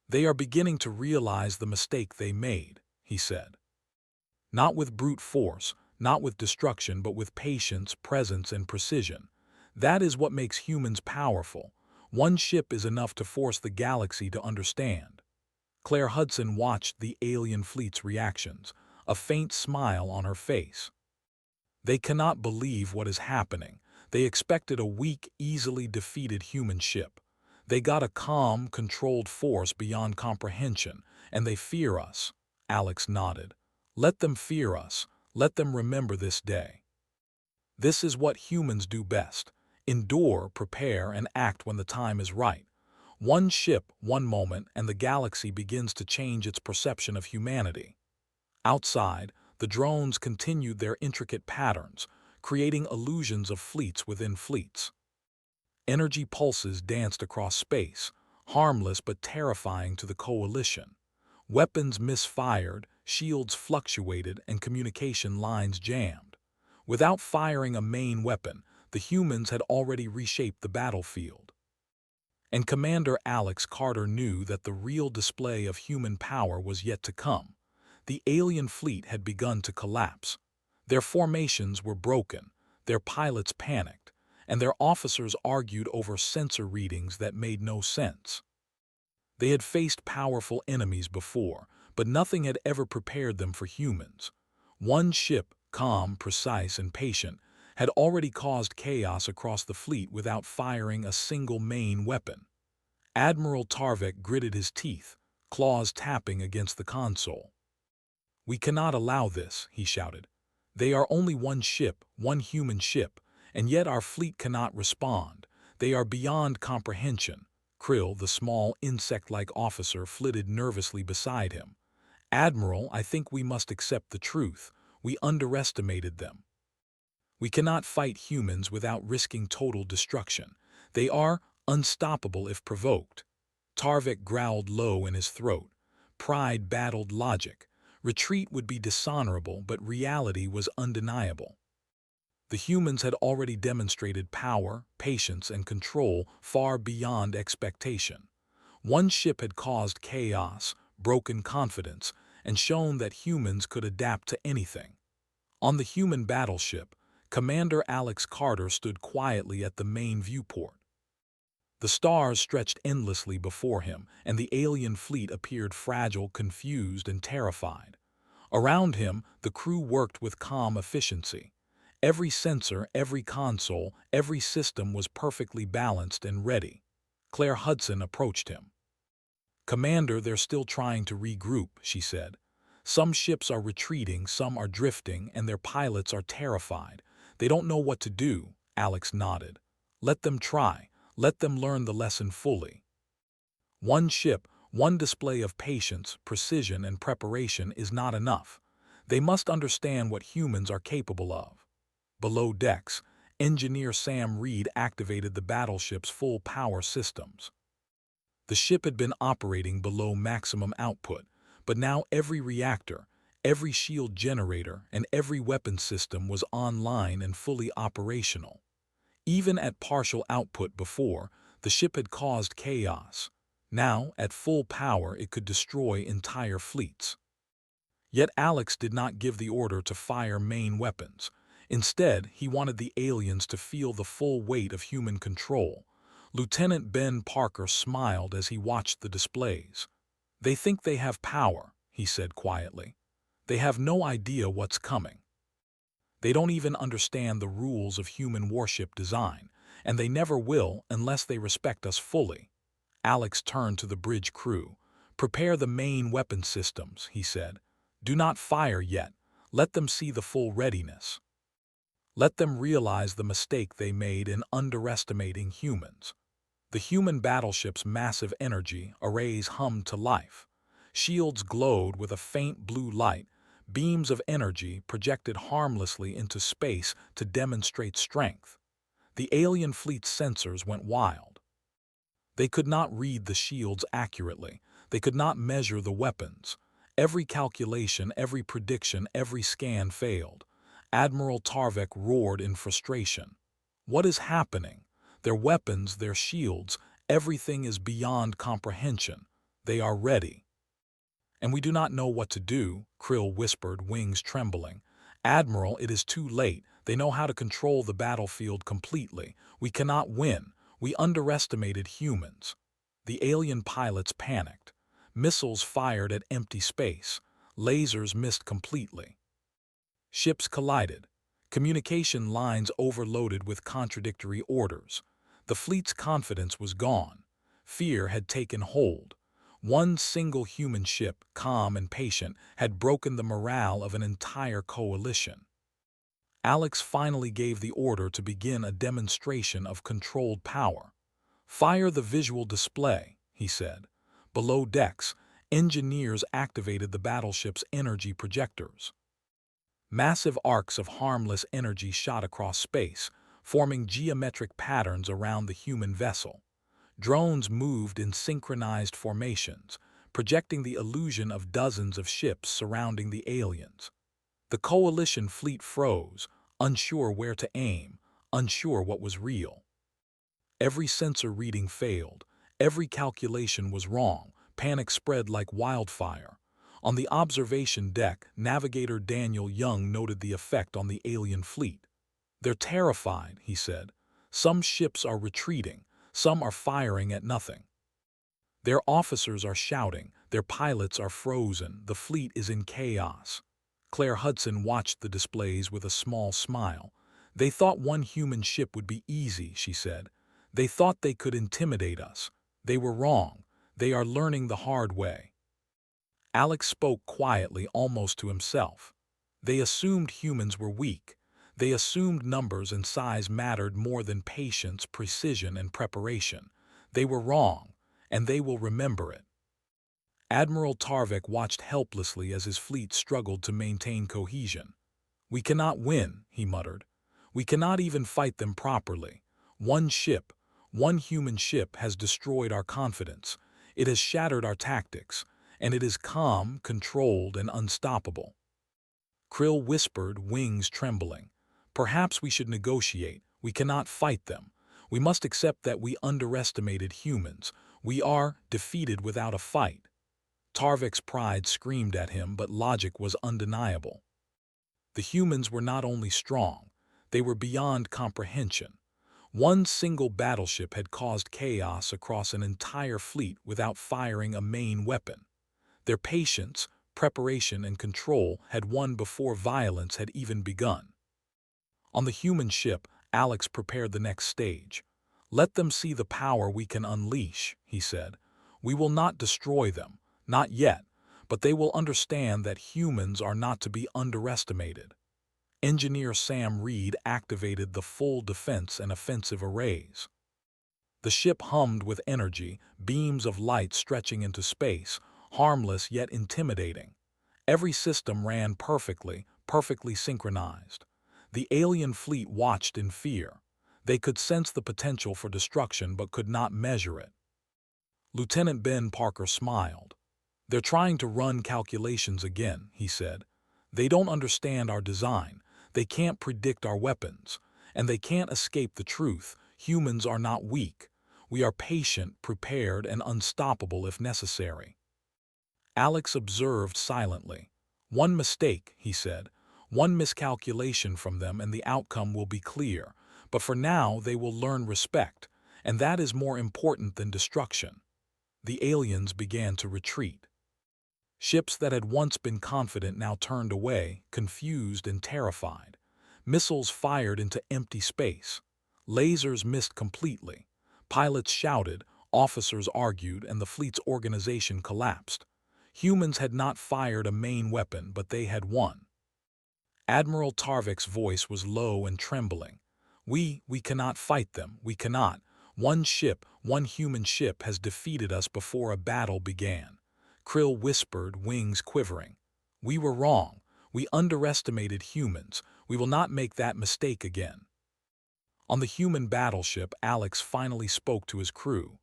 "They are beginning to realize the mistake they made," he said. "Not with brute force, not with destruction, but with patience, presence, and precision. That is what makes humans powerful. One ship is enough to force the galaxy to understand. Claire Hudson watched the alien fleet's reactions, a faint smile on her face. They cannot believe what is happening. They expected a weak, easily defeated human ship. They got a calm, controlled force beyond comprehension, and they fear us. Alex nodded. Let them fear us. Let them remember this day. This is what humans do best. Endure, prepare, and act when the time is right. One ship, one moment, and the galaxy begins to change its perception of humanity. Outside, the drones continued their intricate patterns, creating illusions of fleets within fleets. Energy pulses danced across space, harmless but terrifying to the coalition. Weapons misfired, shields fluctuated, and communication lines jammed. Without firing a main weapon, the humans had already reshaped the battlefield. And Commander Alex Carter knew that the real display of human power was yet to come. The alien fleet had begun to collapse. Their formations were broken, their pilots panicked, and their officers argued over sensor readings that made no sense. They had faced powerful enemies before, but nothing had ever prepared them for humans. One ship, calm, precise, and patient, had already caused chaos across the fleet without firing a single main weapon. Admiral Tarvek gritted his teeth, claws tapping against the console. "We cannot allow this," he shouted. "They are only one ship, one human ship, and yet our fleet cannot respond. They are beyond comprehension." Krill, the small, insect-like officer, flitted nervously beside him. "Admiral, I think we must accept the truth. We underestimated them. We cannot fight humans without risking total destruction. They are unstoppable if provoked." Tarvik growled low in his throat. Pride battled logic. Retreat would be dishonorable, but reality was undeniable. The humans had already demonstrated power, patience, and control far beyond expectation. One ship had caused chaos, broken confidence, and shown that humans could adapt to anything. On the human battleship, Commander Alex Carter stood quietly at the main viewport. The stars stretched endlessly before him, and the alien fleet appeared fragile, confused, and terrified. Around him, the crew worked with calm efficiency. Every sensor, every console, every system was perfectly balanced and ready. Claire Hudson approached him. "Commander, they're still trying to regroup," she said. "Some ships are retreating, some are drifting, and their pilots are terrified. They don't know what to do." Alex nodded. "Let them try. Let them learn the lesson fully. One ship, one display of patience, precision, and preparation is not enough. They must understand what humans are capable of." Below decks, Engineer Sam Reed activated the battleship's full power systems. The ship had been operating below maximum output, but now every reactor, every shield generator, and every weapon system was online and fully operational. Even at partial output before, the ship had caused chaos. Now, at full power, it could destroy entire fleets. Yet Alex did not give the order to fire main weapons. Instead, he wanted the aliens to feel the full weight of human control. Lieutenant Ben Parker smiled as he watched the displays. "They think they have power," he said quietly. "They have no idea what's coming. They don't even understand the rules of human warship design, and they never will unless they respect us fully." Alex turned to the bridge crew. "Prepare the main weapon systems," he said. "Do not fire yet. Let them see the full readiness. Let them realize the mistake they made in underestimating humans." The human battleship's massive energy arrays hummed to life. Shields glowed with a faint blue light, beams of energy projected harmlessly into space to demonstrate strength. The alien fleet's sensors went wild. They could not read the shields accurately. They could not measure the weapons. Every calculation, every prediction, every scan failed. Admiral Tarvek roared in frustration. "What is happening? Their weapons, their shields, everything is beyond comprehension. They are ready." "And we do not know what to do," Krill whispered, wings trembling. Admiral, it is too late. They know how to control the battlefield completely. We cannot win. We underestimated humans. The alien pilots panicked. Missiles fired at empty space. Lasers missed completely. Ships collided. Communication lines overloaded with contradictory orders. The fleet's confidence was gone. Fear had taken hold. One single human ship, calm and patient, had broken the morale of an entire coalition. Alex finally gave the order to begin a demonstration of controlled power. "Fire the visual display," he said. Below decks, engineers activated the battleship's energy projectors. Massive arcs of harmless energy shot across space, forming geometric patterns around the human vessel. Drones moved in synchronized formations, projecting the illusion of dozens of ships surrounding the aliens. The coalition fleet froze, unsure where to aim, unsure what was real. Every sensor reading failed. Every calculation was wrong. Panic spread like wildfire. On the observation deck, Navigator Daniel Young noted the effect on the alien fleet. "They're terrified," he said. "Some ships are retreating. Some are firing at nothing. Their officers are shouting. Their pilots are frozen. The fleet is in chaos." Claire Hudson watched the displays with a small smile. "They thought one human ship would be easy," she said. "They thought they could intimidate us. They were wrong. They are learning the hard way." Alex spoke quietly, almost to himself. "They assumed humans were weak. They assumed numbers and size mattered more than patience, precision, and preparation. They were wrong, and they will remember it." Admiral Tarvik watched helplessly as his fleet struggled to maintain cohesion. "We cannot win," he muttered. "We cannot even fight them properly. One ship, one human ship, has destroyed our confidence. It has shattered our tactics, and it is calm, controlled, and unstoppable." Krill whispered, wings trembling. "Perhaps we should negotiate. We cannot fight them. We must accept that we underestimated humans. We are defeated without a fight." Tarvik's pride screamed at him, but logic was undeniable. The humans were not only strong, they were beyond comprehension. One single battleship had caused chaos across an entire fleet without firing a main weapon. Their patience, preparation, and control had won before violence had even begun. On the human ship, Alex prepared the next stage. "Let them see the power we can unleash," he said. "We will not destroy them. Not yet, but they will understand that humans are not to be underestimated." Engineer Sam Reed activated the full defense and offensive arrays. The ship hummed with energy, beams of light stretching into space, harmless yet intimidating. Every system ran perfectly synchronized. The alien fleet watched in fear. They could sense the potential for destruction but could not measure it. Lieutenant Ben Parker smiled. "They're trying to run calculations again," he said. "They don't understand our design. They can't predict our weapons. And they can't escape the truth. Humans are not weak. We are patient, prepared, and unstoppable if necessary." Alex observed silently. "One mistake," he said. "One miscalculation from them and the outcome will be clear. But for now they will learn respect, and that is more important than destruction." The aliens began to retreat. Ships that had once been confident now turned away, confused and terrified. Missiles fired into empty space. Lasers missed completely. Pilots shouted, officers argued, and the fleet's organization collapsed. Humans had not fired a main weapon, but they had won. Admiral Tarvik's voice was low and trembling. We cannot fight them. We cannot. One ship, one human ship, has defeated us before a battle began." Krill whispered, wings quivering. "We were wrong. We underestimated humans. We will not make that mistake again." On the human battleship, Alex finally spoke to his crew.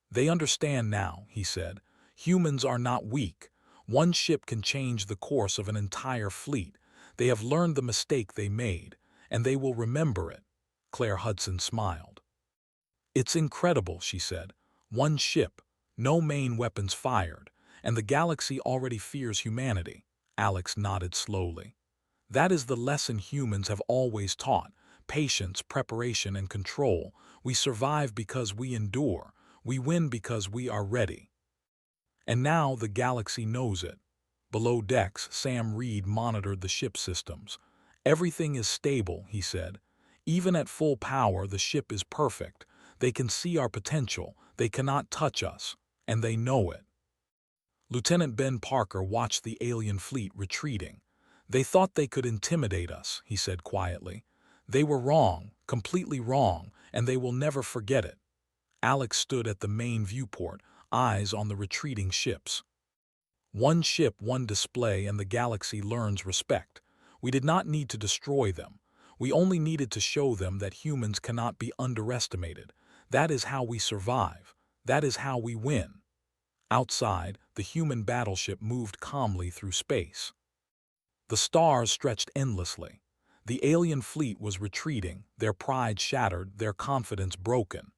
"They understand now," he said. "Humans are not weak. One ship can change the course of an entire fleet. They have learned the mistake they made, and they will remember it." Claire Hudson smiled. "It's incredible," she said. "One ship, no main weapons fired, and the galaxy already fears humanity." Alex nodded slowly. That is the lesson humans have always taught: patience, preparation, and control. We survive because we endure. We win because we are ready. And now the galaxy knows it. Below decks, Sam Reed monitored the ship systems. "Everything is stable," he said. "Even at full power, the ship is perfect. They can see our potential. They cannot touch us. And they know it." Lieutenant Ben Parker watched the alien fleet retreating. "They thought they could intimidate us," he said quietly. "They were wrong, completely wrong, and they will never forget it." Alex stood at the main viewport, eyes on the retreating ships. One ship, one display, and the galaxy learns respect. We did not need to destroy them. We only needed to show them that humans cannot be underestimated. That is how we survive. That is how we win. Outside, the human battleship moved calmly through space. The stars stretched endlessly. The alien fleet was retreating, their pride shattered, their confidence broken.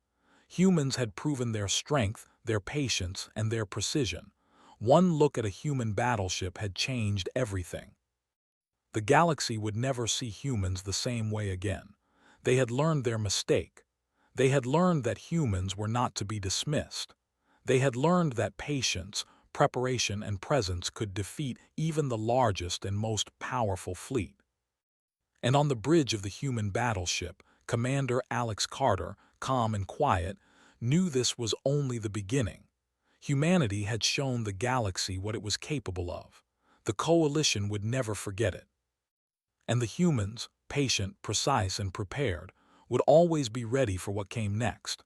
Humans had proven their strength, their patience, and their precision. One look at a human battleship had changed everything. The galaxy would never see humans the same way again. They had learned their mistake. They had learned that humans were not to be dismissed. They had learned that patience, preparation, and presence could defeat even the largest and most powerful fleet. And on the bridge of the human battleship, Commander Alex Carter, calm and quiet, knew this was only the beginning. Humanity had shown the galaxy what it was capable of. The coalition would never forget it. And the humans, patient, precise, and prepared, would always be ready for what came next.